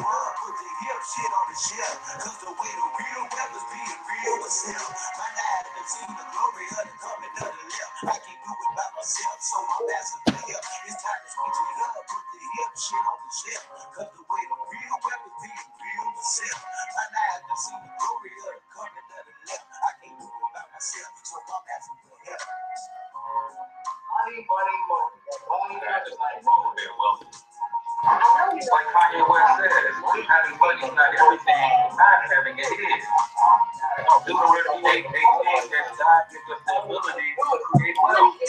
up, put the hip shit on the shelf. Cause the way the real rappers being real myself. My dad have seen the glory of the coming to the left. I can do it by myself, so I'm asking for help. It's time to switch it up, put the hip shit on the shelf. Cause the way the real rappers being real myself. My dad have seen the glory of the coming to the left. I can't do it by myself, so I'm asking for help. Money, that's like wrong with wealthy. Like Kanye West says, having money is not everything, not having it is. Deuteronomy 8:18 says God gives us the ability to create wealth.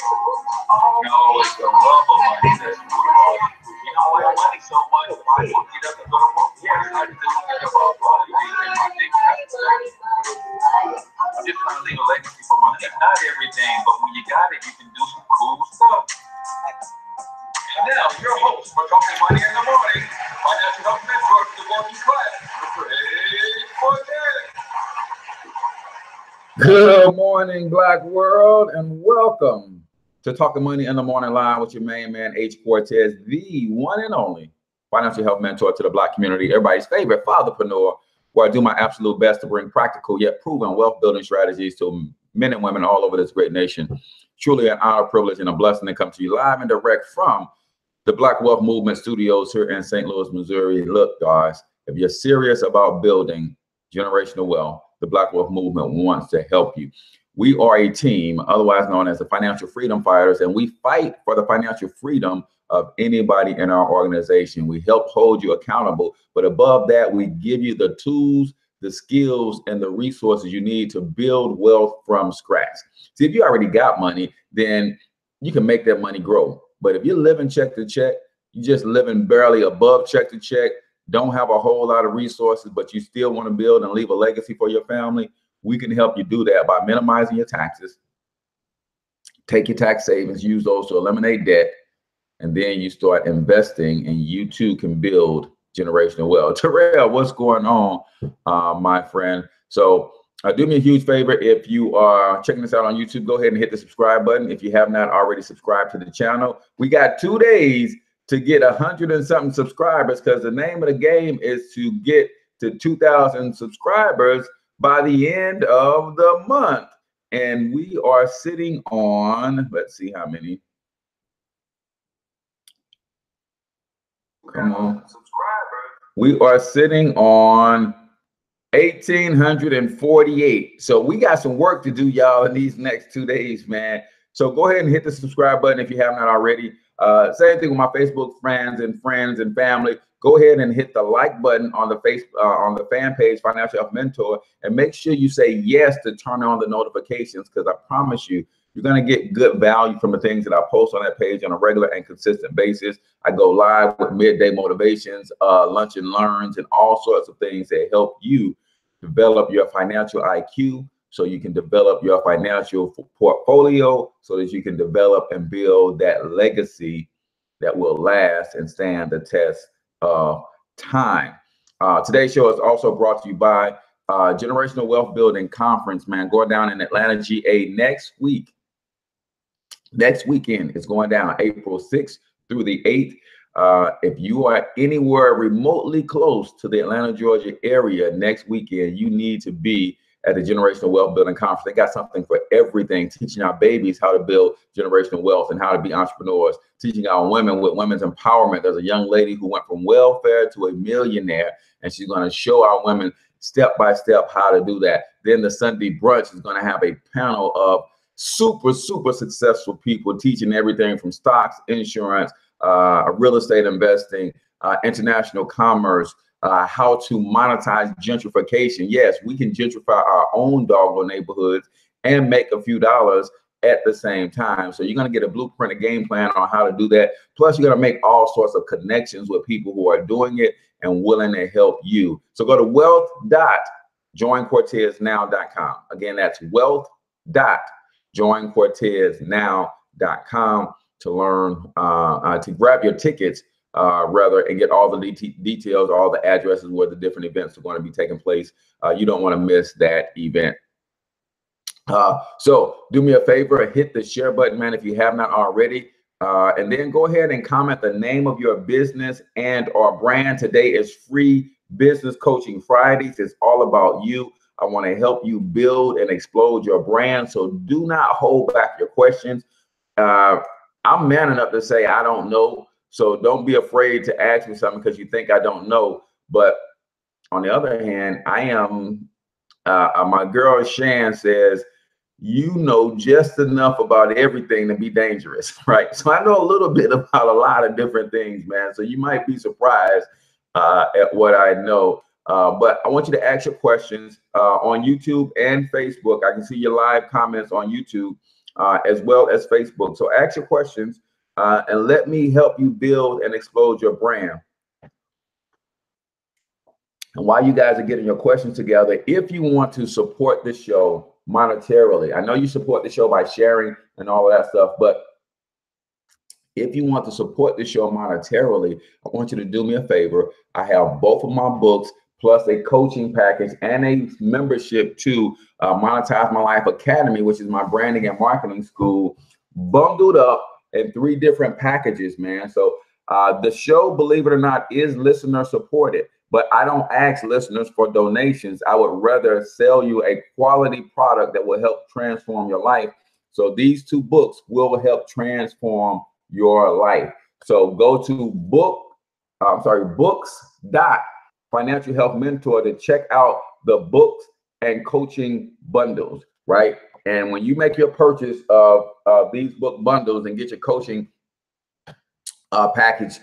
No, it's the love of money that's wrong. You know why money so much? Why you get up and go to work? Yes, I do get about all the things in my thing. I'm just trying to leave a legacy for money. It's not everything, but when you got it, you can do some cool stuff. And now, your host for Talking Money in the Morning, financial health mentor to the working class, Mr. H Cortez. Good morning, Black World, and welcome to Talking Money in the Morning Live with your main man, H Cortez, the one and only financial health mentor to the Black community, everybody's favorite fatherpreneur, where I do my absolute best to bring practical yet proven wealth building strategies to men and women all over this great nation. Truly an honor, privilege, and a blessing to come to you live and direct from the Black Wealth Movement Studios here in St. Louis, Missouri. Look, guys, if you're serious about building generational wealth, the Black Wealth Movement wants to help you. We are a team, otherwise known as the Financial Freedom Fighters, and we fight for the financial freedom of anybody in our organization. We help hold you accountable, but above that, we give you the tools, the skills, and the resources you need to build wealth from scratch. See, if you already got money, then you can make that money grow. But if you're living check to check, you're just living barely above check to check, don't have a whole lot of resources, but you still want to build and leave a legacy for your family, we can help you do that by minimizing your taxes, take your tax savings, use those to eliminate debt, and then you start investing and you too can build generational wealth. Terrell, what's going on, my friend? So do me a huge favor. If you are checking this out on YouTube, go ahead and hit the subscribe button. If you have not already subscribed to the channel, we got 2 days to get 100 and something subscribers, because the name of the game is to get to 2,000 subscribers by the end of the month. And we are sitting on, let's see how many. Come on. We are sitting on 1,848. So we got some work to do, y'all, in these next 2 days, man. So go ahead and hit the subscribe button if you have not already. Same thing with my Facebook friends and family. Go ahead and hit the like button on the fan page, Financial Health Mentor, and make sure you say yes to turn on the notifications, because I promise you, you're going to get good value from the things that I post on that page on a regular and consistent basis. I go live with midday motivations, lunch and learns, and all sorts of things that help you develop your financial IQ so you can develop your financial portfolio so that you can develop and build that legacy that will last and stand the test of time. Today's show is also brought to you by Generational Wealth Building Conference, man, going down in Atlanta, GA next week. Next weekend is going down April 6th through the 8th. If you are anywhere remotely close to the Atlanta, Georgia area next weekend, you need to be at the Generational Wealth Building Conference. They got something for everything, teaching our babies how to build generational wealth and how to be entrepreneurs, teaching our women with women's empowerment. There's a young lady who went from welfare to a millionaire, and she's going to show our women step by step how to do that. Then the Sunday brunch is going to have a panel of super successful people teaching everything from stocks, insurance, real estate investing, international commerce, how to monetize gentrification. Yes, we can gentrify our own doggone neighborhoods and make a few dollars at the same time. So you're going to get a blueprint, a game plan on how to do that. Plus, you're going to make all sorts of connections with people who are doing it and willing to help you. So go to wealth.joincorteznow.com. Again, that's wealth.joincorteznow.com to learn, to grab your tickets, and get all the details, all the addresses where the different events are going to be taking place. You don't want to miss that event. So do me a favor, hit the share button, man, if you have not already. And then go ahead and comment the name of your business and or brand. Today is Free Business Coaching Fridays. It's all about you. I want to help you build and explode your brand. So do not hold back your questions. I'm man enough to say I don't know. So don't be afraid to ask me something because you think I don't know. But on the other hand, I am, my girl Shan says, you know just enough about everything to be dangerous, right? So I know a little bit about a lot of different things, man. So you might be surprised at what I know. But I want you to ask your questions on YouTube and Facebook. I can see your live comments on YouTube as well as Facebook. So ask your questions and let me help you build and explode your brand. And while you guys are getting your questions together, if you want to support the show monetarily, I know you support the show by sharing and all of that stuff, but if you want to support the show monetarily, I want you to do me a favor. I have both of my books plus a coaching package and a membership to Monetize My Life Academy, which is my branding and marketing school, bundled up in 3 different packages, man. So the show, believe it or not, is listener supported, but I don't ask listeners for donations. I would rather sell you a quality product that will help transform your life. So these 2 books will help transform your life. So go to books.financial health mentor to check out the books and coaching bundles, right? And when you make your purchase of these book bundles and get your coaching package,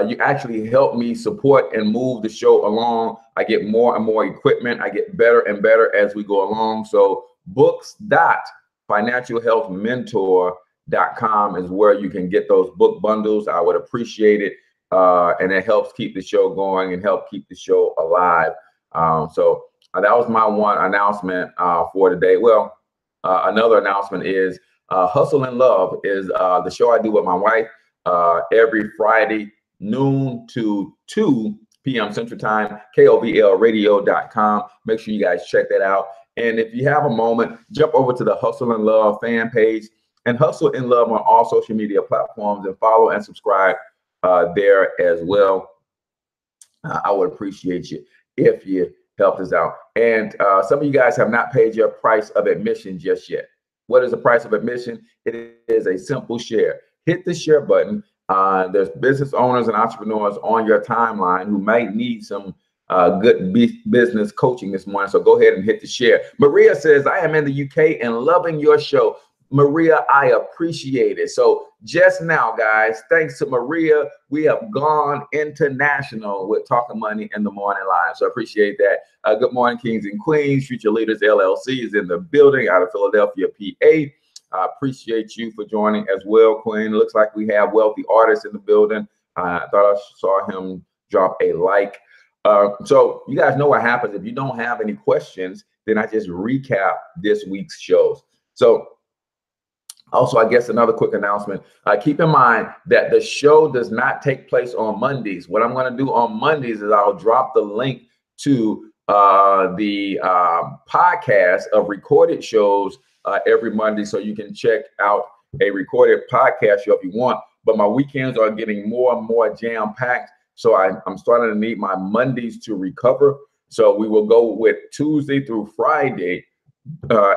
you actually help me support and move the show along. I get more and more equipment. I get better and better as we go along. So books.financialhealthmentor.com is where you can get those book bundles. I would appreciate it. And it helps keep the show going and help keep the show alive. So that was my one announcement for today. Well, another announcement is Hustle and Love is the show I do with my wife every Friday, noon to 2 p.m. Central Time, KOVLradio.com. Make sure you guys check that out. And if you have a moment, jump over to the Hustle and Love fan page and Hustle and Love on all social media platforms and follow and subscribe there as well. I would appreciate you if you helped us out. And some of you guys have not paid your price of admission just yet. What is the price of admission? It is a simple share. Hit the share button. There's business owners and entrepreneurs on your timeline who might need some good business coaching this morning. So go ahead and hit the share. Maria says, I am in the UK and loving your show. Maria, I appreciate it. So just now, guys, thanks to Maria, we have gone international with Talking Money in the Morning Live. So I appreciate that. Good morning, kings and queens. Future Leaders LLC is in the building out of Philadelphia, PA. I appreciate you for joining as well, Queen. It looks like we have Wealthy Artists in the building. I thought I saw him drop a like. So you guys know what happens. If you don't have any questions, then I just recap this week's shows. So also, I guess another quick announcement. Keep in mind that the show does not take place on Mondays. What I'm going to do on Mondays is I'll drop the link to the podcast of recorded shows every Monday, so you can check out a recorded podcast show if you want. But my weekends are getting more and more jam-packed, so I'm starting to need my Mondays to recover. So we will go with Tuesday through Friday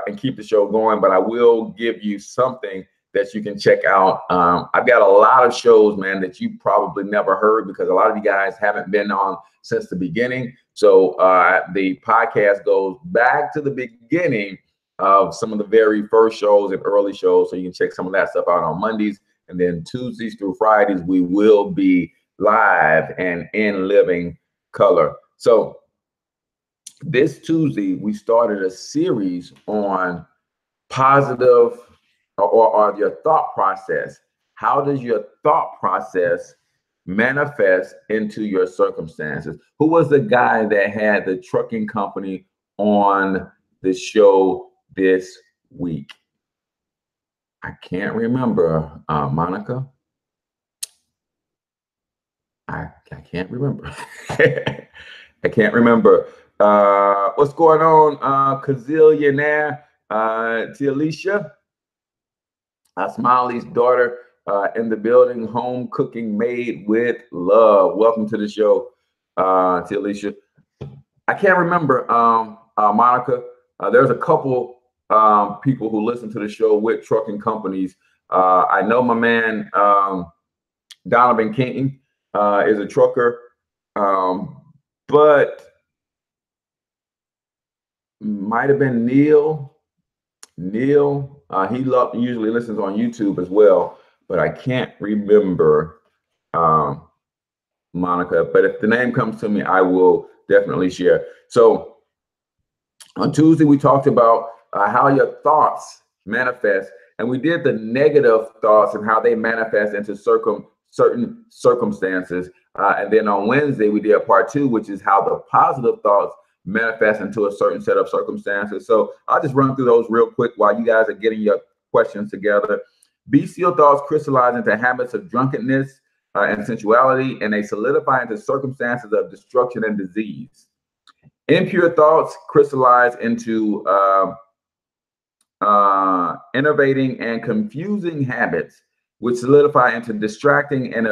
and keep the show going, but I will give you something that you can check out. I've got a lot of shows, man, that you probably never heard because a lot of you guys haven't been on since the beginning. So the podcast goes back to the beginning of some of the very first shows and early shows. So you can check some of that stuff out on Mondays. And then Tuesdays through Fridays, we will be live and in living color. So this Tuesday, we started a series on positive or your thought process. How does your thought process manifest into your circumstances? Who was the guy that had the trucking company on the show this week? I can't remember, Monica. I can't remember. I can't remember. What's going on, Kazillionaire, to Alicia, Smiley's daughter, in the building. Home cooking made with love. Welcome to the show, to Alicia. I can't remember, Monica. There's a couple people who listen to the show with trucking companies. I know my man Donovan King is a trucker, but might have been Neil. He usually listens on YouTube as well, but I can't remember, Monica. But if the name comes to me, I will definitely share. So on Tuesday, we talked about how your thoughts manifest, and we did the negative thoughts and how they manifest into certain circumstances. And then on Wednesday, we did part 2, which is how the positive thoughts manifest into a certain set of circumstances. So I'll just run through those real quick while you guys are getting your questions together. Bestial thoughts crystallize into habits of drunkenness and sensuality, and they solidify into circumstances of destruction and disease. Impure thoughts crystallize into innovating and confusing habits, which solidify into distracting and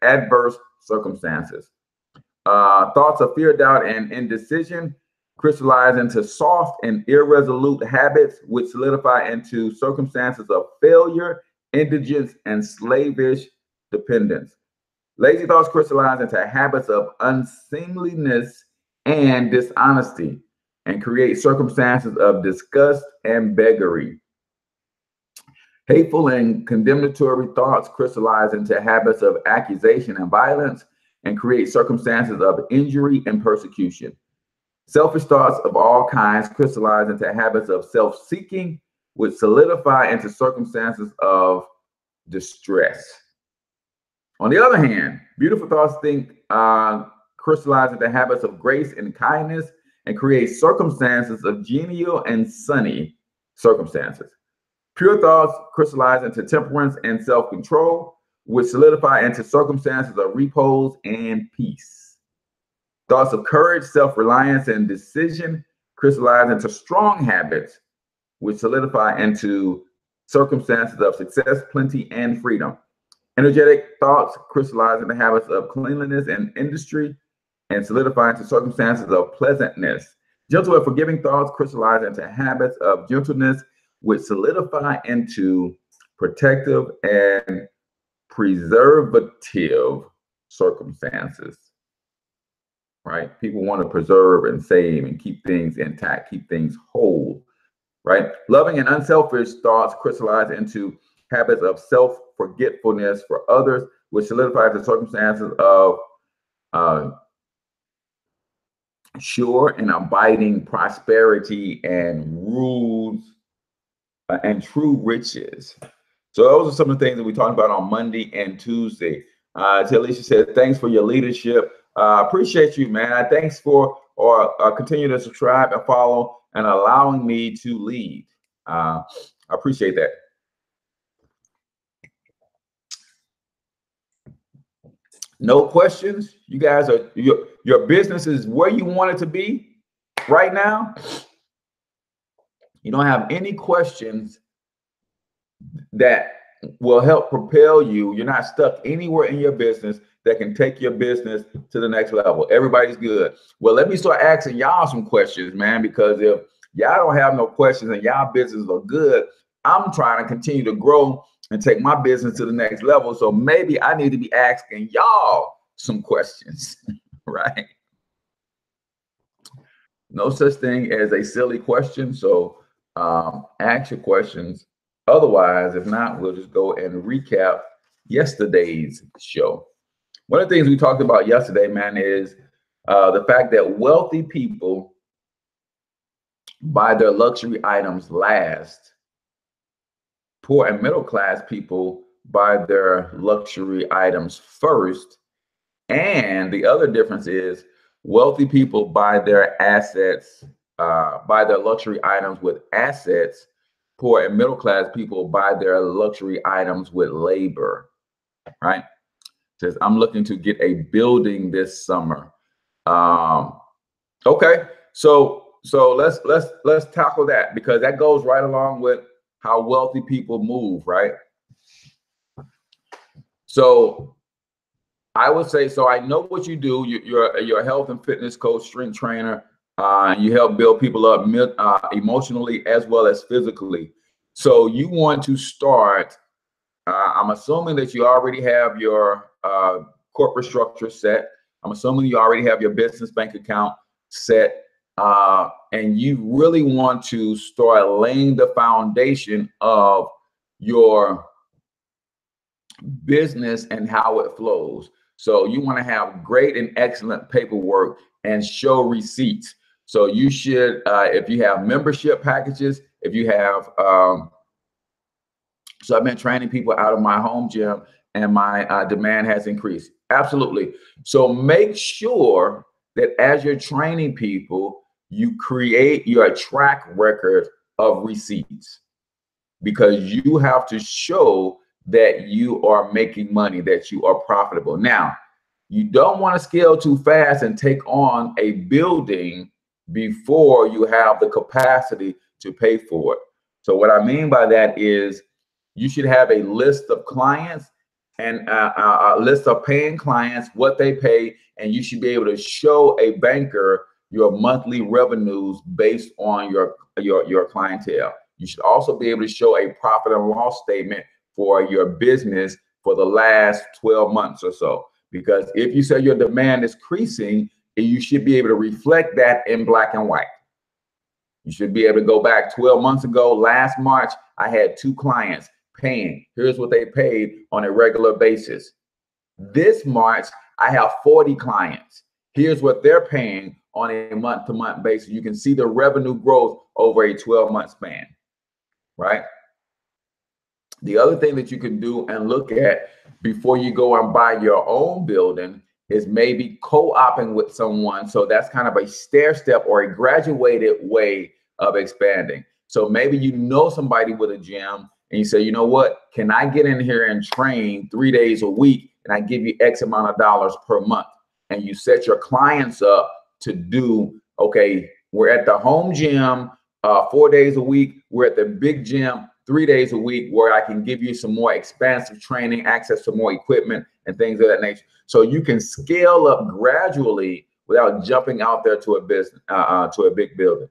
adverse circumstances. Thoughts of fear, doubt, and indecision crystallize into soft and irresolute habits, which solidify into circumstances of failure, indigence, and slavish dependence. Lazy thoughts crystallize into habits of unseemliness and dishonesty and create circumstances of disgust and beggary. Hateful and condemnatory thoughts crystallize into habits of accusation and violence and create circumstances of injury and persecution. Selfish thoughts of all kinds crystallize into habits of self-seeking, which solidify into circumstances of distress. On the other hand, beautiful thoughts crystallize into habits of grace and kindness and create circumstances of genial and sunny circumstances. Pure thoughts crystallize into temperance and self-control, which solidify into circumstances of repose and peace. Thoughts of courage, self-reliance, and decision crystallize into strong habits, which solidify into circumstances of success, plenty, and freedom. Energetic thoughts crystallize into habits of cleanliness and industry and solidify into circumstances of pleasantness. Gentle and forgiving thoughts crystallize into habits of gentleness, which solidify into protective and preservative circumstances, right? People want to preserve and save and keep things intact, keep things whole, right? Loving and unselfish thoughts crystallize into habits of self-forgetfulness for others, which solidify the circumstances of sure and abiding prosperity and rules and true riches. So those are some of the things that we talked about on Monday and Tuesday. Alicia said, thanks for your leadership. Appreciate you, man. Thanks for continue to subscribe and follow and allowing me to lead. I appreciate that. No questions. You guys are your business is where you want it to be right now. You don't have any questions that will help propel you. You're not stuck anywhere in your business that can take your business to the next level. Everybody's good. Well, let me start asking y'all some questions, man, because if y'all don't have no questions and y'all business are good, I'm trying to continue to grow and take my business to the next level. So maybe I need to be asking y'all some questions, right? No such thing as a silly question. So ask your questions. Otherwise, if not, we'll just go and recap yesterday's show. One of the things we talked about yesterday, man, is the fact that wealthy people buy their luxury items last. Poor and middle class people buy their luxury items first. And the other difference is wealthy people buy their assets, buy their luxury items with assets. Poor and middle class people buy their luxury items with labor, right? Says, I'm looking to get a building this summer. Okay, so let's tackle that, because that goes right along with how wealthy people move, right? So I would say, so I know what you do. You're a health and fitness coach, strength trainer. You help build people up emotionally as well as physically. So you want to start, I'm assuming that you already have your corporate structure set. I'm assuming you already have your business bank account set. And you really want to start laying the foundation of your business and how it flows. So you want to have great and excellent paperwork and show receipts. So you should, if you have membership packages, if you have, so I've been training people out of my home gym and my demand has increased. Absolutely. So make sure that as you're training people, you create your track record of receipts, because you have to show that you are making money, that you are profitable. Now, you don't want to scale too fast and take on a building before you have the capacity to pay for it. So what I mean by that is you should have a list of clients and a list of paying clients, what they pay, and you should be able to show a banker your monthly revenues based on your clientele. You should also be able to show a profit and loss statement for your business for the last 12 months or so. Because if you say your demand is increasing, you should be able to reflect that in black and white. You should be able to go back 12 months ago. Last March, I had 2 clients paying. Here's what they paid on a regular basis. This March, I have 40 clients. Here's what they're paying on a month-to-month basis. You can see the revenue growth over a 12-month span, right? The other thing that you can do and look at before you go and buy your own building is maybe co-oping with someone. So that's kind of a stair step or a graduated way of expanding. So maybe you know somebody with a gym and you say, you know what, can I get in here and train 3 days a week and I give you X amount of dollars per month? And you set your clients up to do, okay, we're at the home gym 4 days a week. We're at the big gym 3 days a week, where I can give you some more expansive training, access to more equipment and things of that nature. So you can scale up gradually without jumping out there to a business, to a big building.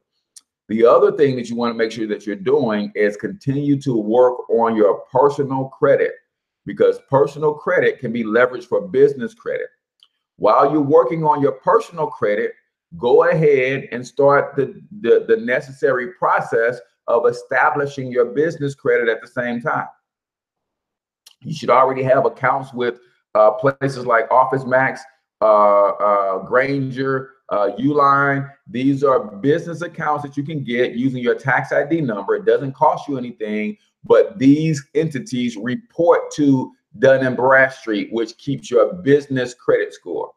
The other thing that you want to make sure that you're doing is continue to work on your personal credit, because personal credit can be leveraged for business credit. While you're working on your personal credit, go ahead and start the necessary process of establishing your business credit at the same time. You should already have accounts with places like OfficeMax, Granger, Uline. These are business accounts that you can get using your tax ID number. It doesn't cost you anything, but these entities report to Dun & Bradstreet, which keeps your business credit score.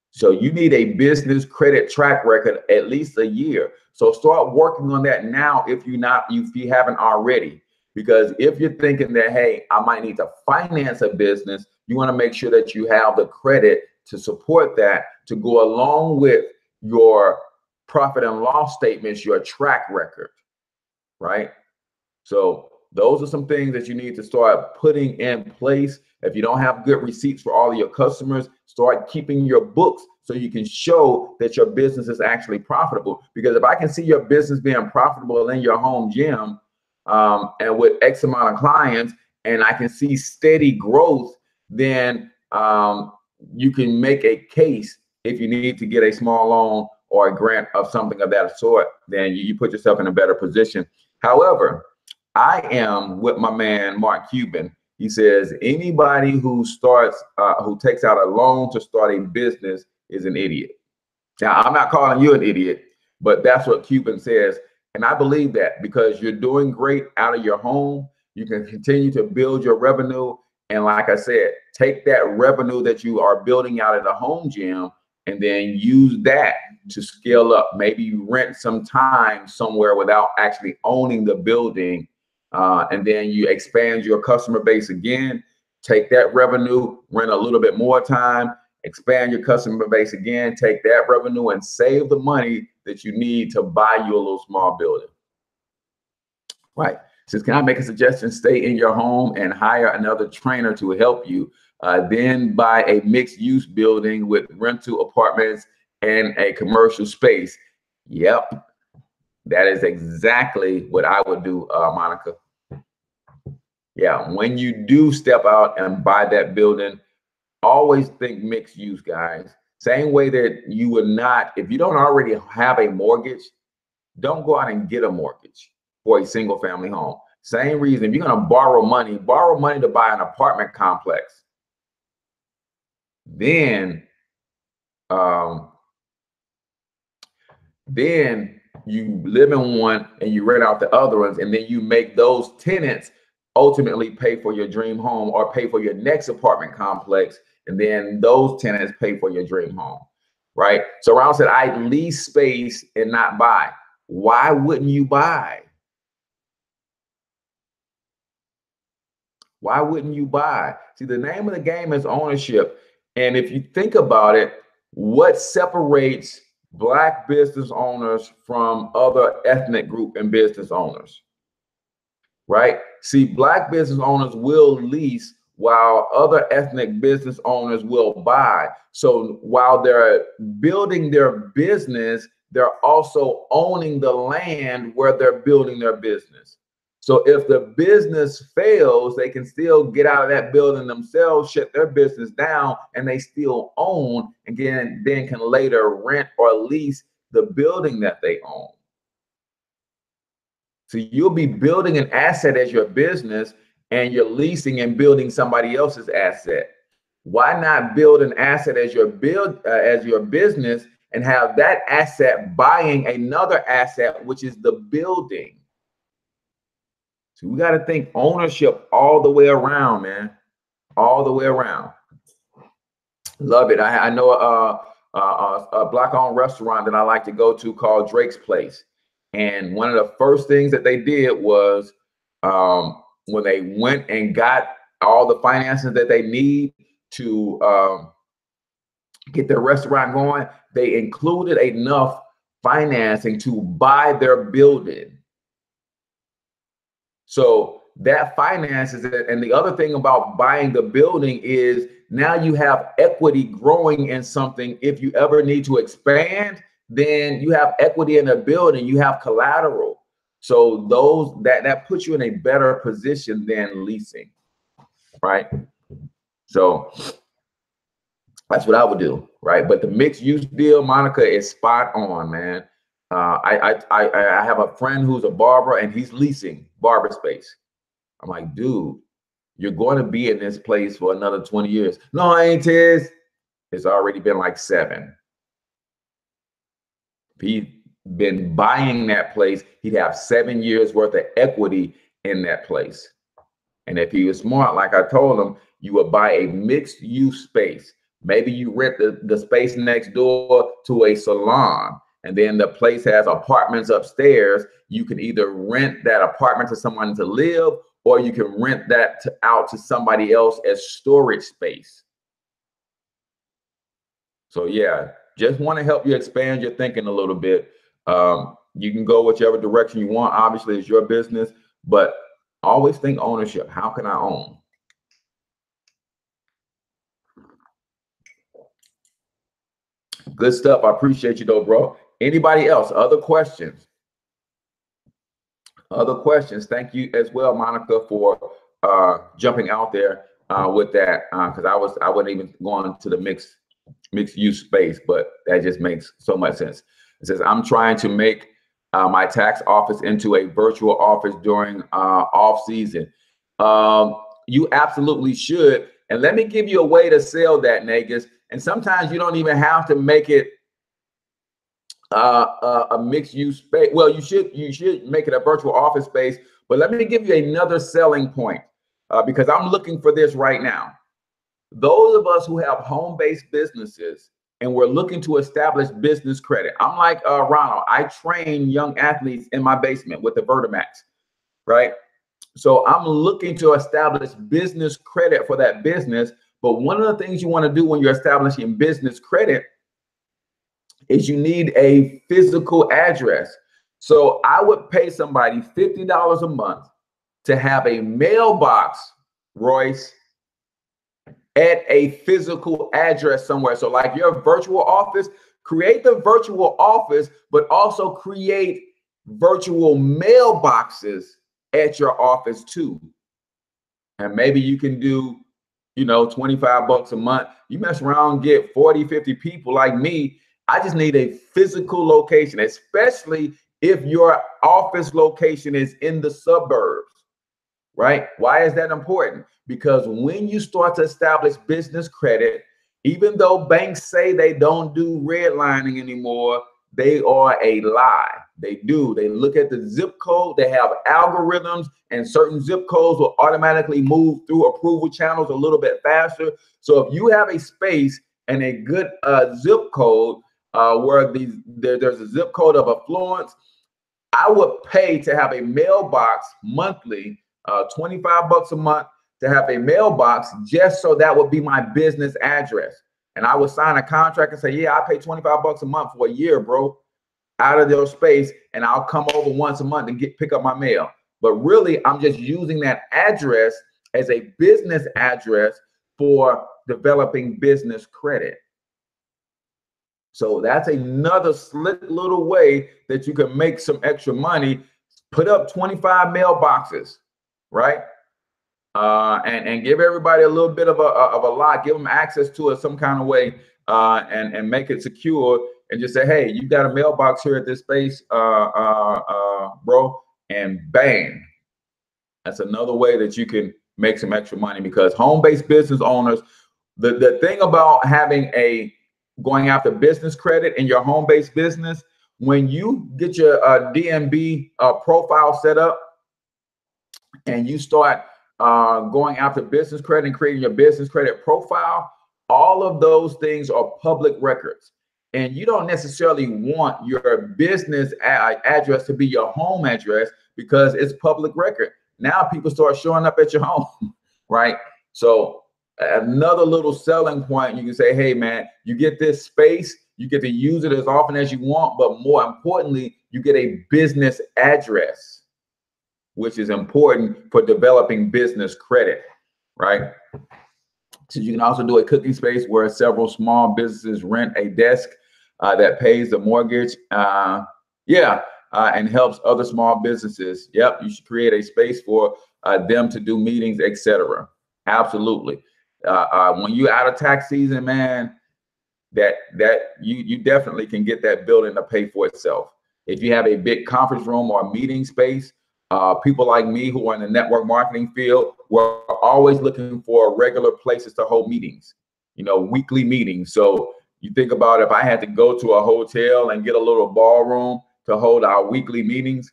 So you need a business credit track record at least a year. So start working on that now if you haven't already. Because if you're thinking that, hey, I might need to finance a business, you want to make sure that you have the credit to support that, to go along with your profit and loss statements, your track record, right? So those are some things that you need to start putting in place. If you don't have good receipts for all of your customers, start keeping your books so you can show that your business is actually profitable. Because if I can see your business being profitable in your home gym, and with X amount of clients, and I can see steady growth, then you can make a case if you need to get a small loan or a grant of something of that sort, then you put yourself in a better position. However, I am with my man, Mark Cuban. He says, anybody who takes out a loan to start a business is an idiot. Now, I'm not calling you an idiot, but that's what Cuban says. And I believe that, because you're doing great out of your home. You can continue to build your revenue. And like I said, take that revenue that you are building out at the home gym and then use that to scale up. Maybe you rent some time somewhere without actually owning the building. And then you expand your customer base again, take that revenue, rent a little bit more time, expand your customer base again, take that revenue and save the money that you need to buy you a little small building. Right. Says, can I make a suggestion? Stay in your home and hire another trainer to help you. Then buy a mixed use building with rental apartments and a commercial space. Yep. That is exactly what I would do, Monica. Yeah. When you do step out and buy that building, always think mixed use, guys. Same way that you would not, if you don't already have a mortgage, don't go out and get a mortgage for a single family home. Same reason, if you're going to borrow money to buy an apartment complex. Then you live in one and you rent out the other ones, and then you make those tenants ultimately pay for your dream home or pay for your next apartment complex, and then those tenants pay for your dream home, right? So Ron said, I lease space and not buy. Why wouldn't you buy? Why wouldn't you buy? See, the name of the game is ownership. And if you think about it, what separates Black business owners from other ethnic group and business owners, right? See, Black business owners will lease while other ethnic business owners will buy. So while they're building their business, they're also owning the land where they're building their business. So if the business fails, they can still get out of that building themselves, shut their business down, and they still own, and then can later rent or lease the building that they own. So you'll be building an asset as your business, and you're leasing and building somebody else's asset. Why not build an asset as your business and have that asset buying another asset, which is the building? So we got to think ownership all the way around, man, all the way around. Love it. I know a Black-owned restaurant that I like to go to called Drake's Place. And one of the first things that they did was when they went and got all the finances that they need to get their restaurant going, they included enough financing to buy their building. So that finances it. And the other thing about buying the building is now you have equity growing in something. If you ever need to expand, then you have equity in a building, you have collateral. So that puts you in a better position than leasing, right? So that's what I would do, right? But the mixed use deal, Monica, is spot on, man. I have a friend who's a barber and he's leasing barber space. I'm like, dude, you're going to be in this place for another 20 years. No, I ain't, Tez. It's already been like 7. If he'd been buying that place, he'd have 7 years worth of equity in that place. And if he was smart, like I told him, you would buy a mixed use space. Maybe you rent the space next door to a salon, and then the place has apartments upstairs. You can either rent that apartment to someone to live, or you can rent that out to somebody else as storage space. So yeah, just want to help you expand your thinking a little bit. You can go whichever direction you want. Obviously, it's your business, but always think ownership. How can I own? Good stuff. I appreciate you though, bro. Anybody else? Other questions? Other questions? Thank you as well, Monica, for jumping out there with that, because I wasn't even going to the mixed use space, but that just makes so much sense. It says, I'm trying to make my tax office into a virtual office during off season. You absolutely should. And let me give you a way to sell that, Negus. And sometimes you don't even have to make it a mixed use space. Well, you should make it a virtual office space. But let me give you another selling point, because I'm looking for this right now. Those of us who have home-based businesses and we're looking to establish business credit. I'm like Ronald. I train young athletes in my basement with the Vertimax, right? So I'm looking to establish business credit for that business. But one of the things you want to do when you're establishing business credit is you need a physical address. So I would pay somebody $50 a month to have a mailbox, Royce, at a physical address somewhere. So like your virtual office, create the virtual office, but also create virtual mailboxes at your office too. And maybe you can do, you know, 25 bucks a month. You mess around, get 40, 50 people like me. I just need a physical location, especially if your office location is in the suburbs, right? Why is that important? Because when you start to establish business credit, even though banks say they don't do redlining anymore, they are a lie. They do. They look at the zip code. They have algorithms, and certain zip codes will automatically move through approval channels a little bit faster. So if you have a space and a good zip code where there's a zip code of affluence, I would pay to have a mailbox monthly, 25 bucks a month to have a mailbox, just so that would be my business address. And I would sign a contract and say, yeah, I pay 25 bucks a month for a year, bro, out of their space, and I'll come over once a month and pick up my mail. But really, I'm just using that address as a business address for developing business credit. So that's another slick little way that you can make some extra money. Put up 25 mailboxes, right? And give everybody a little bit of a lot, give them access to it some kind of way, and make it secure, and just say, hey, you got a mailbox here at this space, bro, and bang. That's another way that you can make some extra money, because home-based business owners, the thing about going after business credit in your home-based business, when you get your DMB profile set up and you start going after business credit and creating your business credit profile, all of those things are public records. And you don't necessarily want your business address to be your home address, because it's public record. Now people start showing up at your home, right? So another little selling point, you can say, hey man, you get this space, you get to use it as often as you want, but more importantly, you get a business address, which is important for developing business credit, right? So you can also do a cooking space where several small businesses rent a desk that pays the mortgage, and helps other small businesses. Yep, you should create a space for them to do meetings, etc. Absolutely. When you're out of tax season, man, that you definitely can get that building to pay for itself. If you have a big conference room or meeting space, people like me who are in the network marketing field, we're always looking for regular places to hold meetings, you know, weekly meetings. So you think about if I had to go to a hotel and get a little ballroom to hold our weekly meetings.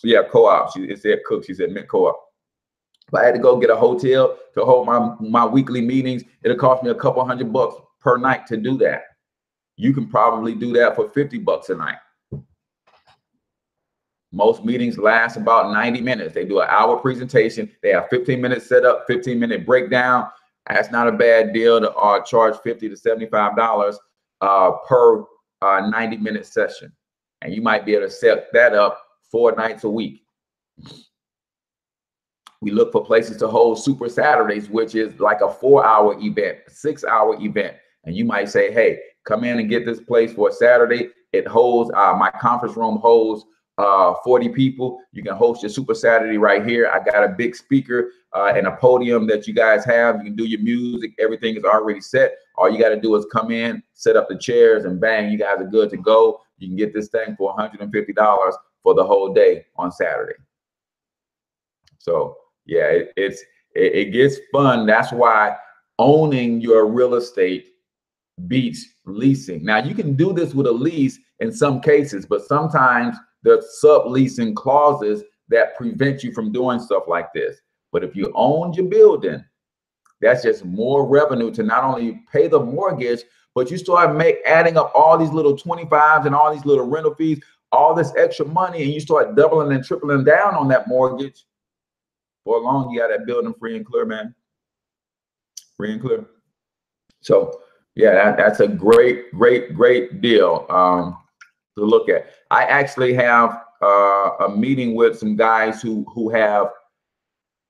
Yeah, co-op. It said Cook. She said Mint Co-op. If I had to go get a hotel to hold my weekly meetings, it'll cost me a couple $100 per night to do that. You can probably do that for 50 bucks a night. Most meetings last about 90 minutes. They do an hour presentation. They have 15 minutes set up, 15-minute breakdown. That's not a bad deal to charge $50 to $75 per 90-minute session. And you might be able to set that up 4 nights a week. We look for places to hold Super Saturdays, which is like a 4-hour event, 6-hour event. And you might say, hey, come in and get this place for a Saturday. It holds, my conference room holds 40 people. You can host your Super Saturday right here. I got a big speaker and a podium that you guys have. You can do your music. Everything is already set. All you got to do is come in, set up the chairs, and bang, you guys are good to go. You can get this thing for $150 for the whole day on Saturday. So yeah, it gets fun. That's why owning your real estate beats leasing. Now you can do this with a lease in some cases, but sometimes there's subleasing clauses that prevent you from doing stuff like this. But if you own your building, that's just more revenue to not only pay the mortgage, but you start adding up all these little 25s and all these little rental fees, all this extra money, and you start doubling and tripling down on that mortgage. For long, you got that building free and clear, man. Free and clear. So yeah, that's a great deal to look at. I actually have a meeting with some guys who have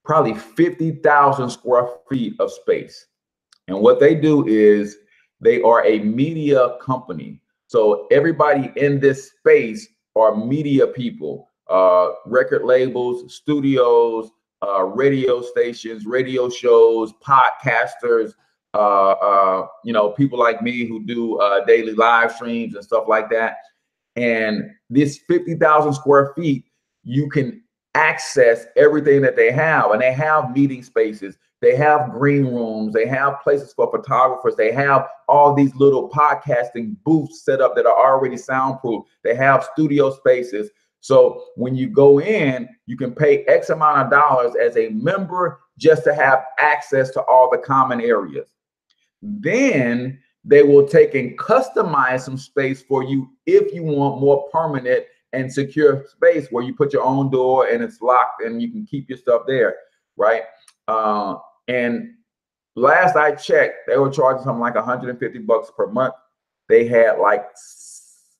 probably 50,000 square feet of space. And what they do is they are a media company. So everybody in this space are media people, record labels, studios, radio stations, radio shows, podcasters, people like me who do daily live streams and stuff like that. And this 50,000 square feet, you can access everything that they have. And they have meeting spaces, they have green rooms, they have places for photographers, they have all these little podcasting booths set up that are already soundproof, they have studio spaces. So when you go in, you can pay X amount of dollars as a member just to have access to all the common areas. Then they will take and customize some space for you if you want more permanent and secure space where you put your own door and it's locked and you can keep your stuff there, right? And last I checked, they were charging something like $150 per month. They had like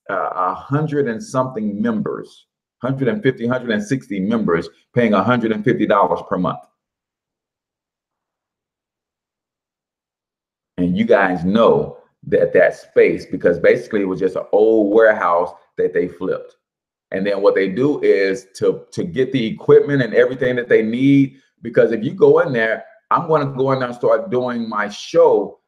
100 and something members, 150, 160 members paying $150 per month. And you guys know that space, because basically it was just an old warehouse that they flipped. And then what they do is to get the equipment and everything that they need, because if you go in there, I'm going to go in there and start doing my show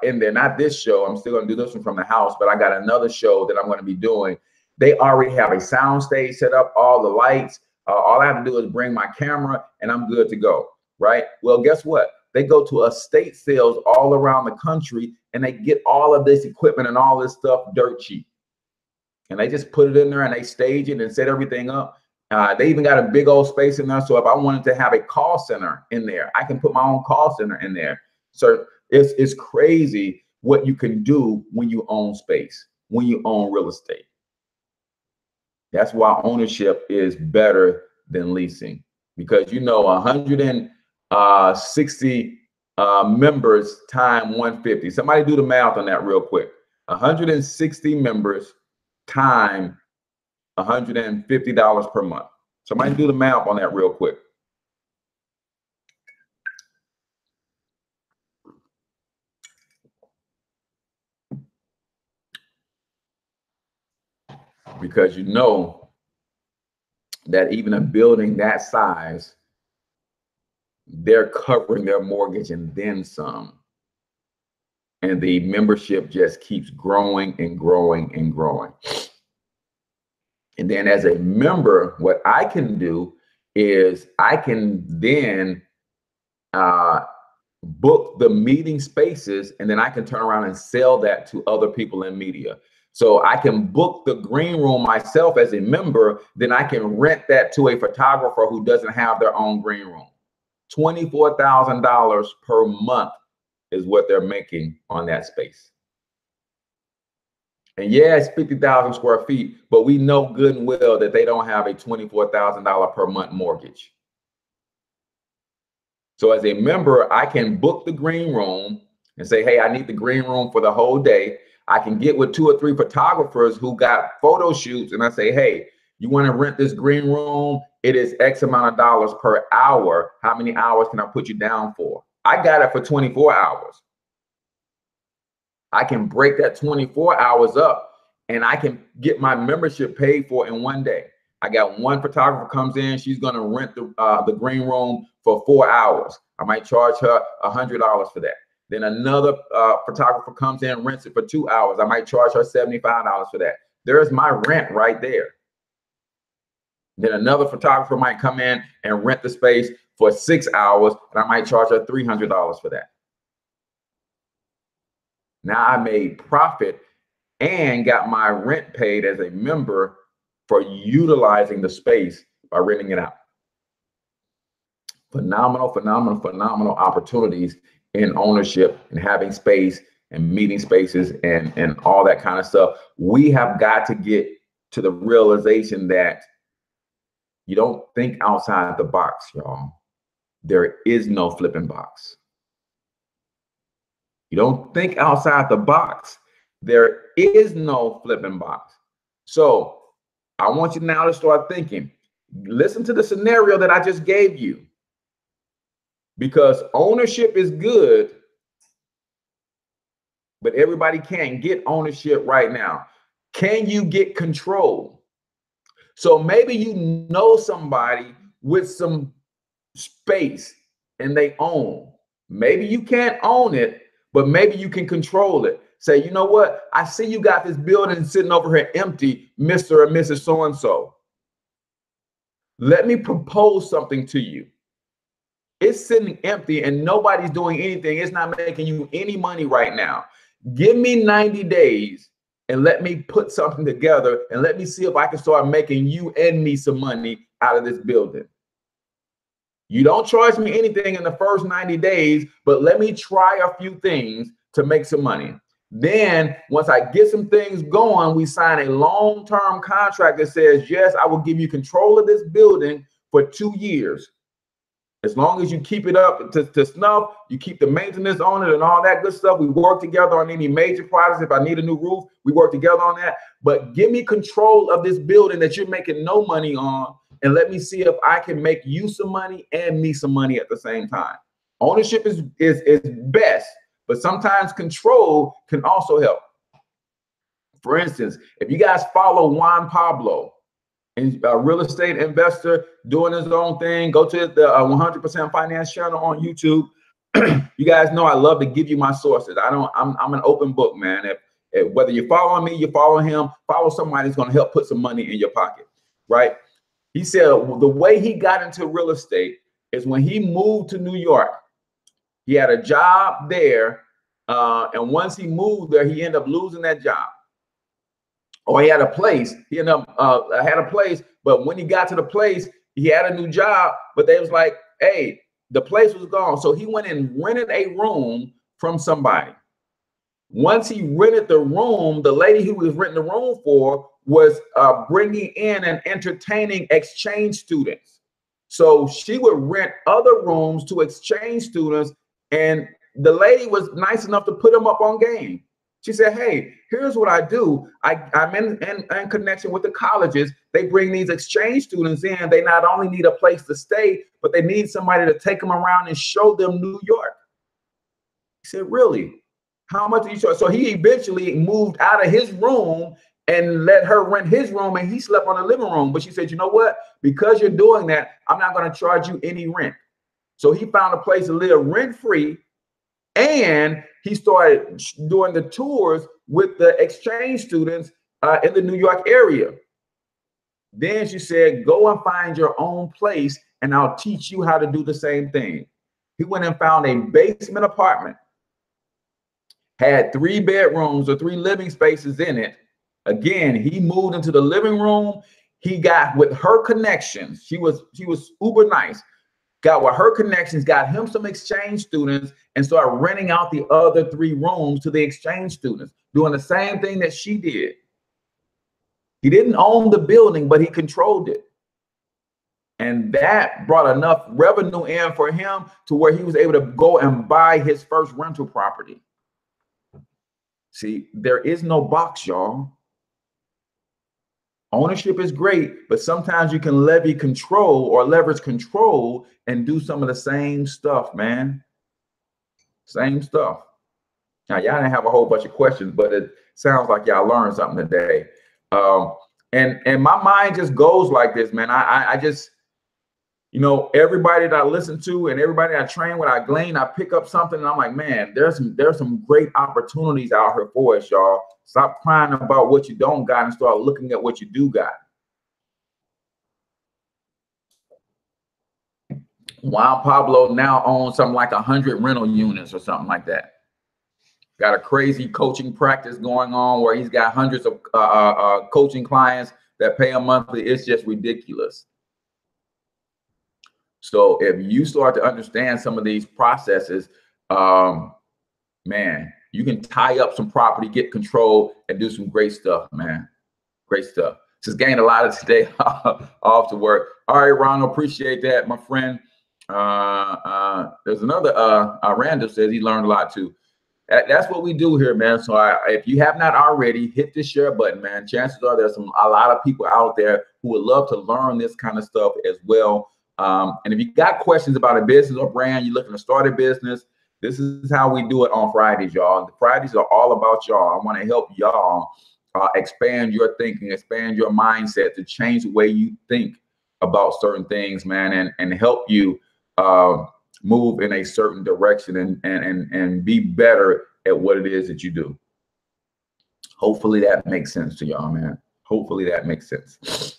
in there. Not this show. I'm still going to do this one from the house, but I got another show that I'm going to be doing. They already have a sound stage set up, all the lights. All I have to do is bring my camera and I'm good to go, right? Well, guess what? They go to estate sales all around the country and they get all of this equipment and all this stuff dirt cheap. And they just put it in there and they stage it and set everything up. They even got a big old space in there. So if I wanted to have a call center in there, I can put my own call center in there. So it's crazy what you can do when you own space, when you own real estate. That's why ownership is better than leasing, because 160 members times 150. Somebody do the math on that real quick. 160 members times $150 per month. Somebody do the math on that real quick. Because you know that even a building that size, they're covering their mortgage and then some. And the membership just keeps growing and growing and growing. And then as a member, what I can do is I can then book the meeting spaces, and then I can turn around and sell that to other people in media. So I can book the green room myself as a member, then I can rent that to a photographer who doesn't have their own green room. $24,000 per month is what they're making on that space. And yeah, it's 50,000 square feet, but we know good and well that they don't have a $24,000 per month mortgage. So as a member, I can book the green room and say, hey, I need the green room for the whole day. I can get with 2 or 3 photographers who got photo shoots, and I say, hey, you want to rent this green room? It is X amount of dollars per hour. How many hours can I put you down for? I got it for 24 hours. I can break that 24 hours up and I can get my membership paid for in one day. I got one photographer comes in, she's going to rent the green room for 4 hours. I might charge her $100 for that. Then another photographer comes in, rents it for 2 hours. I might charge her $75 for that. There's my rent right there. Then another photographer might come in and rent the space for 6 hours, and I might charge her $300 for that. Now I made profit and got my rent paid as a member for utilizing the space by renting it out. Phenomenal, phenomenal, phenomenal opportunities in ownership and having space and meeting spaces and all that kind of stuff. We have got to get to the realization that you don't think outside the box, y'all. There is no flipping box. You don't think outside the box. There is no flipping box. So I want you now to start thinking. Listen to the scenario that I just gave you. because ownership is good, but everybody can't get ownership right now. Can you get control? So maybe you know somebody with some space and they own. Maybe you can't own it, but maybe you can control it. Say, you know what? I see you got this building sitting over here empty, Mr. or Mrs. So-and-so. Let me propose something to you. It's sitting empty and nobody's doing anything. It's not making you any money right now. Give me 90 days and let me put something together and let me see if I can start making you and me some money out of this building. You don't charge me anything in the first 90 days, but let me try a few things to make some money. Then once I get some things going, we sign a long-term contract that says, yes, I will give you control of this building for 2 years. As long as you keep it up to snuff, you keep the maintenance on it and all that good stuff. We work together on any major projects. If I need a new roof, we work together on that. But give me control of this building that you're making no money on, and let me see if I can make you some money and me some money at the same time. Ownership is best, but sometimes control can also help. For instance, if you guys follow Juan Pablo, a real estate investor doing his own thing, go to the 100% Finance channel on YouTube. You guys know I love to give you my sources. I'm an open book, man. If whether you're following me, you follow him, follow somebody who's going to help put some money in your pocket, right? He said the way he got into real estate is when he moved to New York. He had a job there, and once he moved there, he ended up losing that job. Or he had a place. He ended up had a place, but when he got to the place, he had a new job. But they was like, "Hey, the place was gone." So he went and rented a room from somebody. Once he rented the room, the lady who was renting the room for was bringing in and entertaining exchange students. So she would rent other rooms to exchange students, and the lady was nice enough to put them up on game. She said, hey, here's what I do. I'm in connection with the colleges. They bring these exchange students in. They not only need a place to stay, but they need somebody to take them around and show them New York. He said, really? How much do you charge? So he eventually moved out of his room and let her rent his room, and he slept on the living room. But she said, you know what? Because you're doing that, I'm not going to charge you any rent. So he found a place to live rent-free. And he started doing the tours with the exchange students in the New York area. Then she said, go and find your own place and I'll teach you how to do the same thing. He went and found a basement apartment, had 3 bedrooms or 3 living spaces in it. Again, he moved into the living room. He got with her connections. She was uber nice. Got with her connections, got him some exchange students, and started renting out the other 3 rooms to the exchange students, doing the same thing that she did. He didn't own the building, but he controlled it. And that brought enough revenue in for him to where he was able to go and buy his first rental property. See, there is no box, y'all. Ownership is great, but sometimes you can leverage control and do some of the same stuff, man. Same stuff. Now, y'all didn't have a whole bunch of questions, but it sounds like y'all learned something today. And my mind just goes like this, man. I just, you know, everybody that I listen to and everybody I train with, I glean, I pick up something, and I'm like, man, there's some great opportunities out here for us, y'all. Stop crying about what you don't got and start looking at what you do got. Juan Pablo now owns something like 100 rental units or something like that. Got a crazy coaching practice going on where he's got hundreds of coaching clients that pay him monthly. It's just ridiculous. So if you start to understand some of these processes, man, you can tie up some property, get control, and do some great stuff, man. Great stuff. Just gained a lot of today off to work. All right, Ronald, appreciate that, my friend. There's another, Randall says he learned a lot too. That's what we do here, man. So if you have not already, hit the share button, man. Chances are there's a lot of people out there who would love to learn this kind of stuff as well. And if you got questions about a business or brand, you're looking to start a business, this is how we do it on Fridays, y'all. The Fridays are all about y'all. I want to help y'all expand your thinking, expand your mindset to change the way you think about certain things, man, and help you move in a certain direction and be better at what it is that you do. Hopefully that makes sense to y'all, man. Hopefully that makes sense.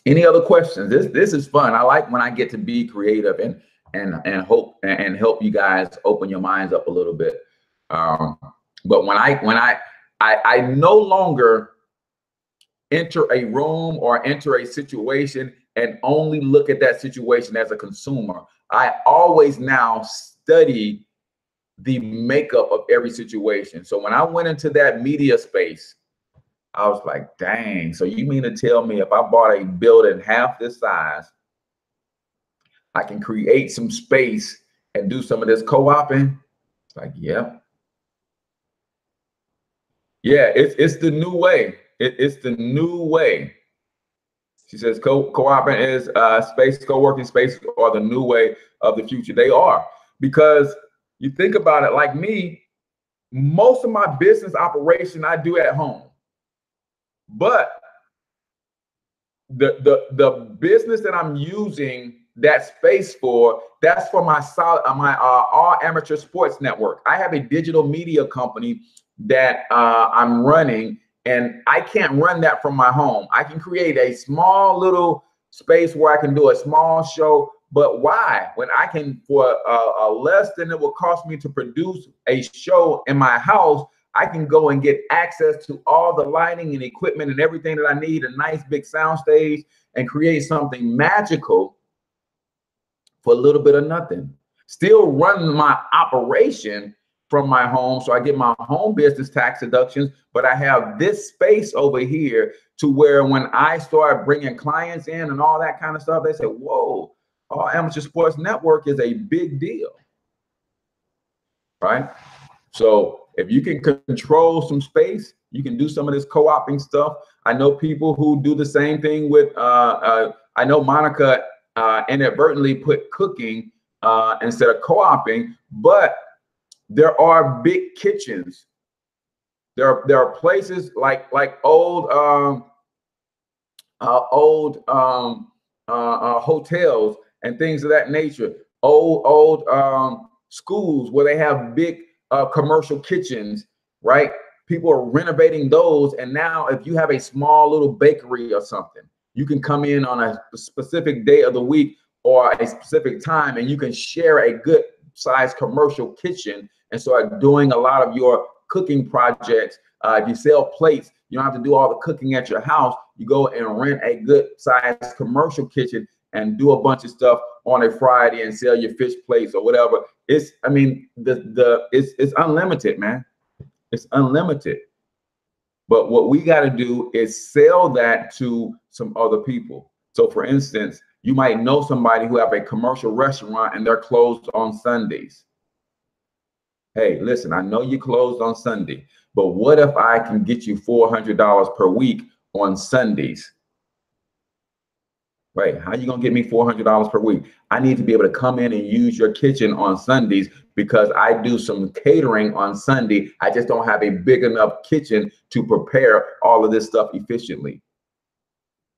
Any other questions? This is fun. I like when I get to be creative and help you guys open your minds up a little bit. But when I no longer enter a room or enter a situation and only look at that situation as a consumer, I always now study the makeup of every situation. So when I went into that media space, I was like, dang, so you mean to tell me if I bought a building half this size, I can create some space and do some of this co-oping? It's like, yeah. Yeah, it's the new way. It's the new way. She says co-oping is co-working spaces are the new way of the future. They are, because you think about it, like me, most of my business operation I do at home. But the business that I'm using that space for, that's for my all amateur sports network. I have a digital media company that I'm running, and I can't run that from my home. I can create a small little space where I can do a small show, but why? When I can, for less than it will cost me to produce a show in my house, I can go and get access to all the lighting and equipment and everything that I need, a nice big sound stage, and create something magical for a little bit of nothing. Still run my operation from my home, so I get my home business tax deductions, but I have this space over here to where when I start bringing clients in and all that kind of stuff, they say, whoa, All Amateur Sports Network is a big deal, right? So if you can control some space, you can do some of this co-oping stuff. I know people who do the same thing with, I know Monica inadvertently put cooking instead of co-oping, but there are big kitchens. There are places like old hotels and things of that nature, old schools where they have big commercial kitchens, right? People are renovating those, and now if you have a small little bakery or something, you can come in on a specific day of the week or a specific time, and you can share a good sized commercial kitchen and start doing a lot of your cooking projects. If you sell plates, you don't have to do all the cooking at your house. You go and rent a good sized commercial kitchen and do a bunch of stuff on a Friday and sell your fish plates or whatever. It's, I mean, it's unlimited, man. It's unlimited. But what we got to do is sell that to some other people. So for instance, you might know somebody who have a commercial restaurant and they're closed on Sundays. Hey, listen, I know you closed on Sunday, but what if I can get you $400 per week on Sundays? Right, how you gonna get me $400 per week? I need to be able to come in and use your kitchen on Sundays because I do some catering on Sunday. I just don't have a big enough kitchen to prepare all of this stuff efficiently.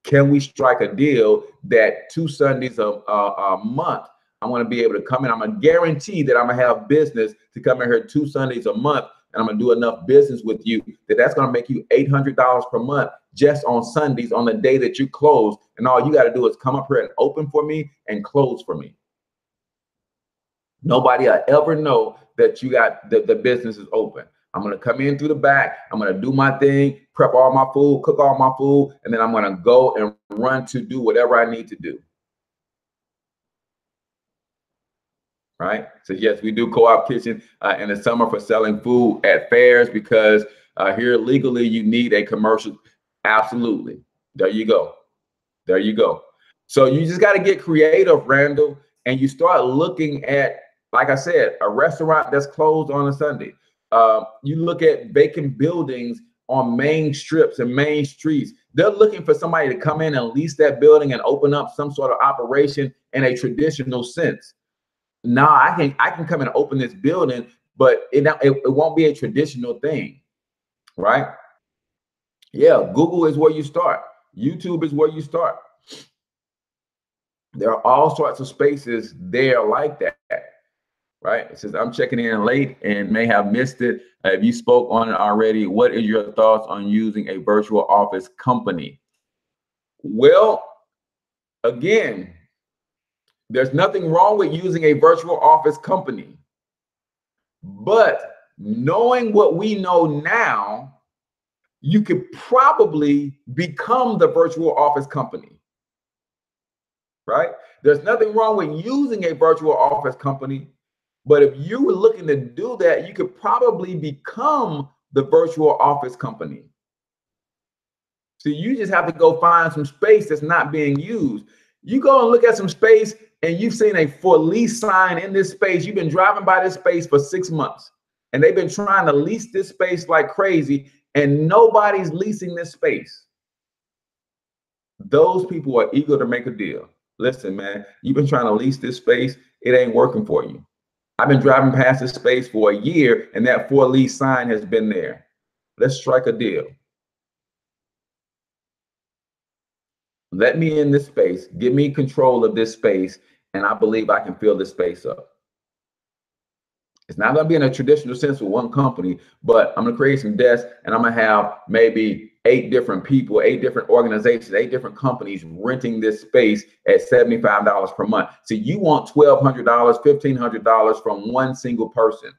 Can we strike a deal that 2 Sundays a month, I'm gonna be able to come in, I'm gonna guarantee that I'm gonna have business to come in here 2 Sundays a month, and I'm gonna do enough business with you that's gonna make you $800 per month just on Sundays on the day that you close. And all you gotta do is come up here and open for me and close for me. Nobody will ever know that you got the business is open. I'm gonna come in through the back, I'm gonna do my thing, prep all my food, cook all my food, and then I'm gonna go and run to do whatever I need to do. Right? So yes, we do co-op kitchen in the summer for selling food at fairs because here legally you need a commercial. Absolutely. There you go. There you go. So you just got to get creative, Randall, and you start looking at, like I said, a restaurant that's closed on a Sunday. You look at vacant buildings on main strips and main streets They're looking for somebody to come in and lease that building and open up some sort of operation in a traditional sense. Now I can come and open this building, but it won't be a traditional thing, right? Yeah, Google is where you start. YouTube is where you start. There are all sorts of spaces there like that, right? It says, I'm checking in late and may have missed it. If you spoke on it already, what is your thoughts on using a virtual office company? Well, again, there's nothing wrong with using a virtual office company. But knowing what we know now, you could probably become the virtual office company, right? There's nothing wrong with using a virtual office company, but if you were looking to do that, you could probably become the virtual office company. So you just have to go find some space that's not being used. You go and look at some space and you've seen a for lease sign in this space. You've been driving by this space for 6 months and they've been trying to lease this space like crazy and nobody's leasing this space. Those people are eager to make a deal. Listen, man, you've been trying to lease this space. It ain't working for you. I've been driving past this space for a year and that for lease sign has been there. Let's strike a deal. Let me in this space, give me control of this space, and I believe I can fill this space up. It's not going to be in a traditional sense with one company, but I'm going to create some desks and I'm going to have maybe 8 different people, 8 different organizations, 8 different companies renting this space at $75 per month. So you want $1,200, $1,500 from one single person.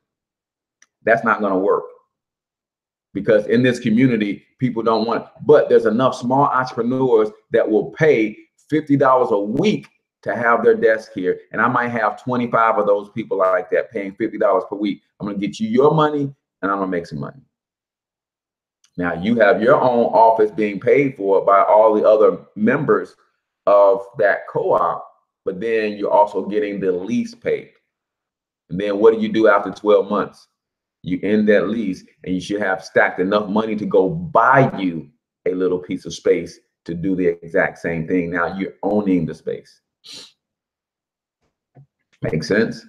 That's not going to work. Because in this community, people don't want, but there's enough small entrepreneurs that will pay $50 a week to have their desk here. And I might have 25 of those people like that paying $50 per week. I'm going to get you your money and I'm going to make some money. Now you have your own office being paid for by all the other members of that co-op, but then you're also getting the lease paid. And then what do you do after 12 months? You end that lease and you should have stacked enough money to go buy you a little piece of space to do the exact same thing. Now you're owning the space. Make sense?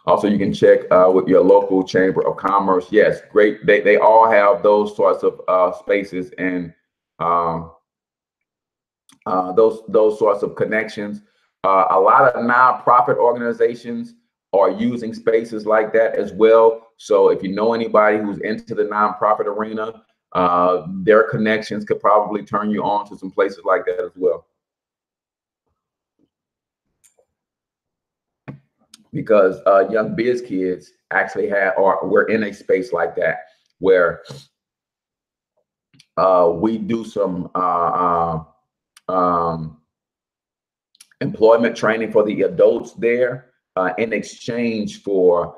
Also, you can check with your local chamber of commerce. Yes, great. They all have those sorts of spaces and those sorts of connections. A lot of nonprofit organizations are using spaces like that as well. So if you know anybody who's into the nonprofit arena, their connections could probably turn you on to some places like that as well. Because young biz kids actually we're in a space like that where we do some employment training for the adults there in exchange for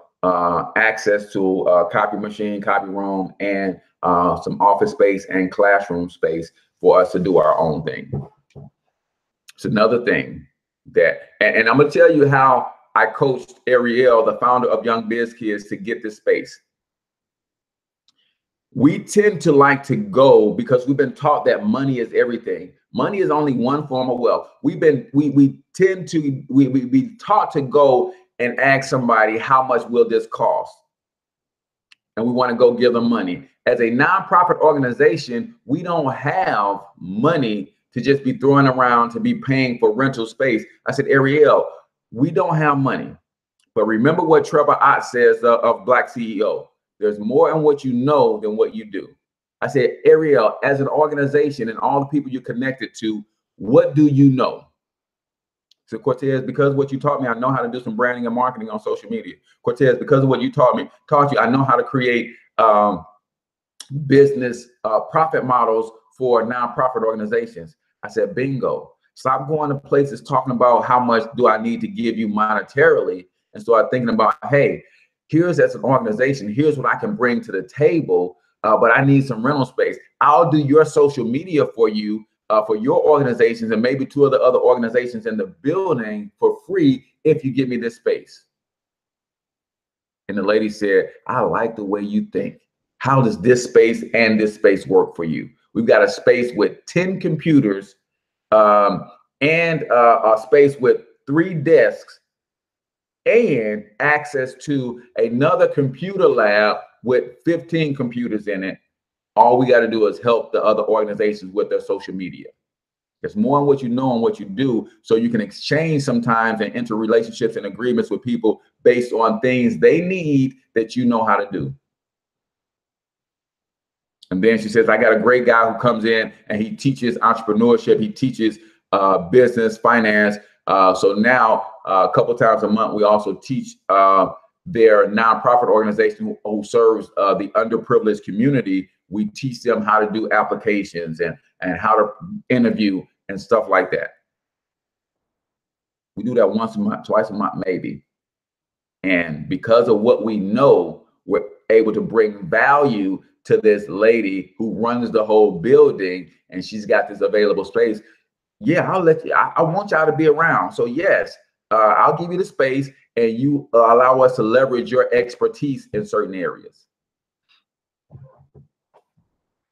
access to copy machine, copy room, and some office space and classroom space for us to do our own thing. It's another thing that, and I'm gonna tell you how I coached Ariel, the founder of Young Biz Kids, to get this space. We tend to like to go because we've been taught that money is everything. Money is only one form of wealth. We taught to go and ask somebody, how much will this cost? And we want to go give them money. As a nonprofit organization, we don't have money to just be throwing around to be paying for rental space. I said, Ariel, we don't have money. But remember what Trevor Ott says of Black CEO. There's more in what you know than what you do. I said, Ariel, as an organization and all the people you're connected to, what do you know? So Cortez, because of what you taught me, I know how to do some branding and marketing on social media. Cortez, because of what you taught you, I know how to create business profit models for nonprofit organizations. I said, bingo. Stop going to places talking about how much do I need to give you monetarily and start thinking about, hey, here's as an organization, here's what I can bring to the table, but I need some rental space. I'll do your social media for you, for your organizations and maybe 2 of the other organizations in the building for free if you give me this space. And the lady said, I like the way you think. How does this space and this space work for you? We've got a space with 10 computers and a space with 3 desks and access to another computer lab with 15 computers in it. All we got to do is help the other organizations with their social media. It's more on what you know and what you do, so you can exchange sometimes and enter relationships and agreements with people based on things they need that you know how to do. And then she says, I got a great guy who comes in and he teaches entrepreneurship. He teaches business, finance. So now a couple times a month, we also teach their nonprofit organization who serves the underprivileged community. We teach them how to do applications and how to interview and stuff like that. We do that once a month, twice a month, maybe. And because of what we know, we're able to bring value to this lady who runs the whole building, and she's got this available space. Yeah, I'll let you, I want y'all to be around. So yes, I'll give you the space and you allow us to leverage your expertise in certain areas.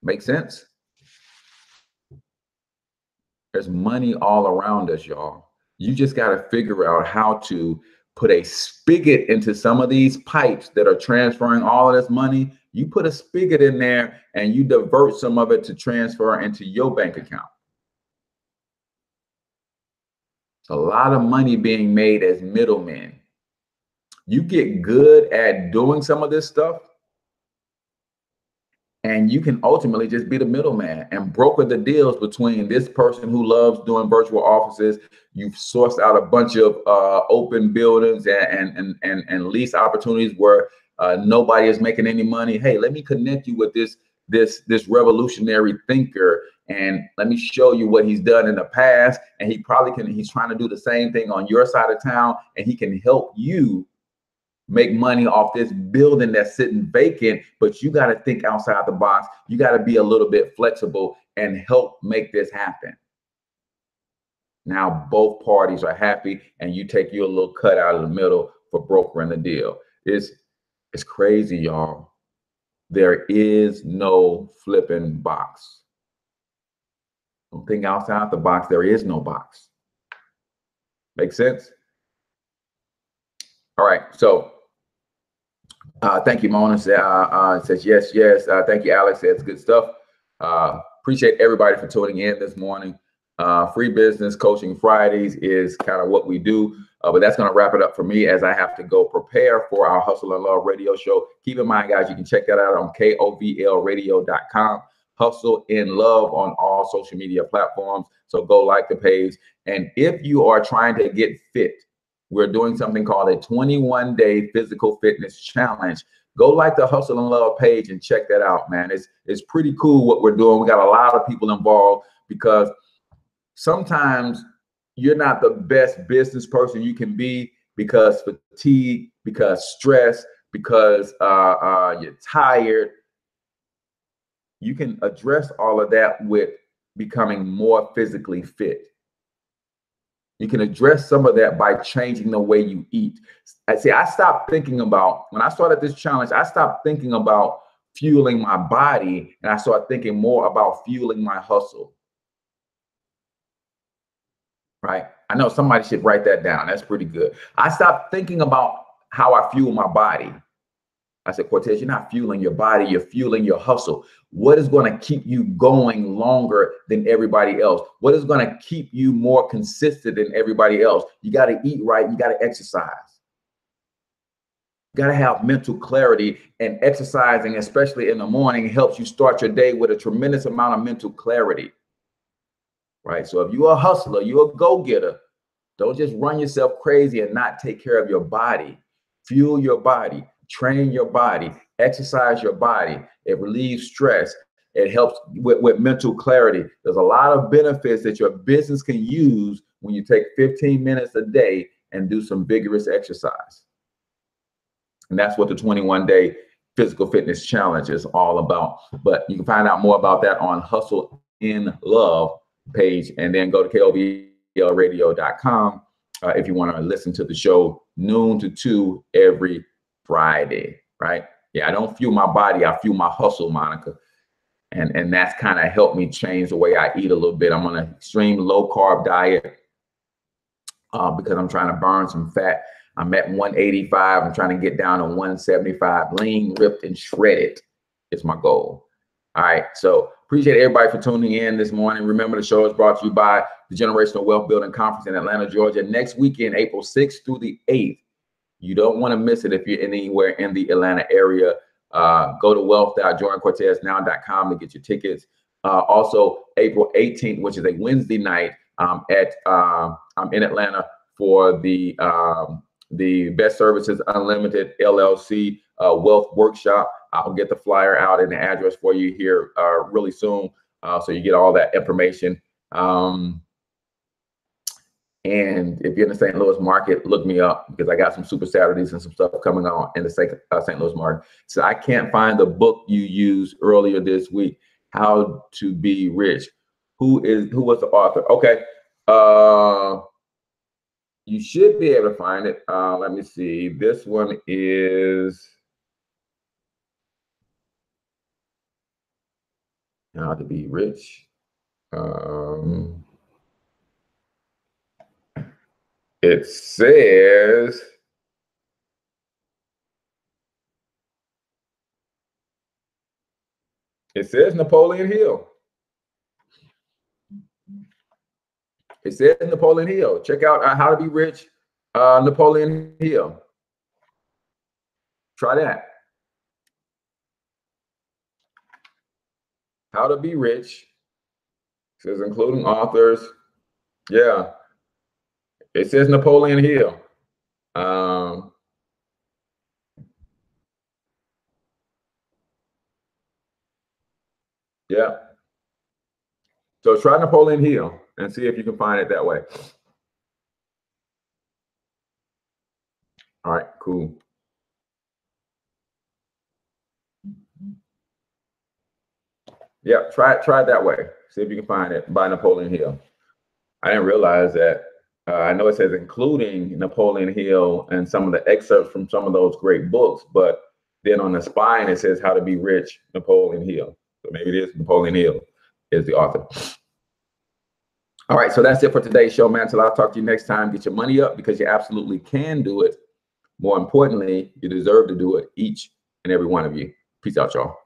Make sense? There's money all around us, y'all. You just got to figure out how to put a spigot into some of these pipes that are transferring all of this money. You put a spigot in there and you divert some of it to transfer into your bank account. A lot of money being made as middlemen. You get good at doing some of this stuff, and you can ultimately just be the middleman and broker the deals between this person who loves doing virtual offices. You've sourced out a bunch of open buildings and lease opportunities where nobody is making any money. Hey, let me connect you with this revolutionary thinker, and let me show you what he's done in the past. And he probably can, he's trying to do the same thing on your side of town, and he can help you make money off this building that's sitting vacant. But you got to think outside the box. You got to be a little bit flexible and help make this happen. Now both parties are happy, and you take your little cut out of the middle for brokering the deal. It's crazy, y'all. There is no flipping box. Don't think outside the box. There is no box. Make sense? All right. So thank you, Mona. Says yes, yes. Thank you, Alex. Says good stuff. Appreciate everybody for tuning in this morning. Free Business Coaching Fridays is kind of what we do. But that's going to wrap it up for me as I have to go prepare for our Hustle and Love radio show. Keep in mind, guys, you can check that out on kovlradio.com. Hustle in Love on all social media platforms. So go like the page. And if you are trying to get fit, we're doing something called a 21-day physical fitness challenge. Go like the Hustle and Love page and check that out, man. It's pretty cool what we're doing. We got a lot of people involved because sometimes you're not the best business person you can be because fatigue, because stress, because you're tired. You can address all of that with becoming more physically fit. You can address some of that by changing the way you eat. I stopped thinking about, when I started this challenge, I stopped thinking about fueling my body, and I started thinking more about fueling my hustle. Right? I know somebody should write that down. That's pretty good. I stopped thinking about how I fuel my body. I said, Cortez, you're not fueling your body, you're fueling your hustle. What is going to keep you going longer than everybody else? What is going to keep you more consistent than everybody else? You got to eat right. You got to exercise. You got to have mental clarity, and exercising, especially in the morning, helps you start your day with a tremendous amount of mental clarity. Right? So if you're a hustler, you're a go-getter, don't just run yourself crazy and not take care of your body. Fuel your body. Train your body, exercise your body. It relieves stress. It helps with mental clarity. There's a lot of benefits that your business can use when you take 15 minutes a day and do some vigorous exercise. And that's what the 21-day physical fitness challenge is all about. But you can find out more about that on Hustle in Love page, and then go to kovlradio.com if you want to listen to the show noon to 2 every Friday, right? Yeah, I don't fuel my body, I fuel my hustle, Monica. And that's kind of helped me change the way I eat a little bit. I'm on an extreme low carb diet because I'm trying to burn some fat. I'm at 185. I'm trying to get down to 175. Lean, ripped, and shredded is my goal. All right. So appreciate everybody for tuning in this morning. Remember, the show is brought to you by the Generational Wealth Building Conference in Atlanta, Georgia, next weekend, April 6th through the 8th. You don't want to miss it if you're anywhere in the Atlanta area. Go to wealth.joincorteznow.com to get your tickets. Also, April 18th, which is a Wednesday night, I'm in Atlanta for the Best Services Unlimited LLC Wealth Workshop. I'll get the flyer out and the address for you here really soon, so you get all that information. And if you're in the St. Louis market, look me up because I got some Super Saturdays and some stuff coming on in the St. Louis market. So I can't find the book you used earlier this week, How to Be Rich. Who was the author? Okay. You should be able to find it. Let me see. This one is How to Be Rich. It says Napoleon Hill. It says Napoleon Hill. Check out How to Be Rich, Napoleon Hill. Try that. How to Be Rich. It says including authors. Yeah. It says Napoleon Hill. Yeah. So try Napoleon Hill and see if you can find it that way. All right, cool. Yeah, try it that way. See if you can find it by Napoleon Hill. I didn't realize that. I know it says including Napoleon Hill and some of the excerpts from some of those great books, but then on the spine it says How to Be Rich, Napoleon Hill. So maybe it is Napoleon Hill is the author. All right, so that's it for today's show, man. Until I'll talk to you next time, get your money up because you absolutely can do it. More importantly, you deserve to do it, each and every one of you. Peace out, y'all.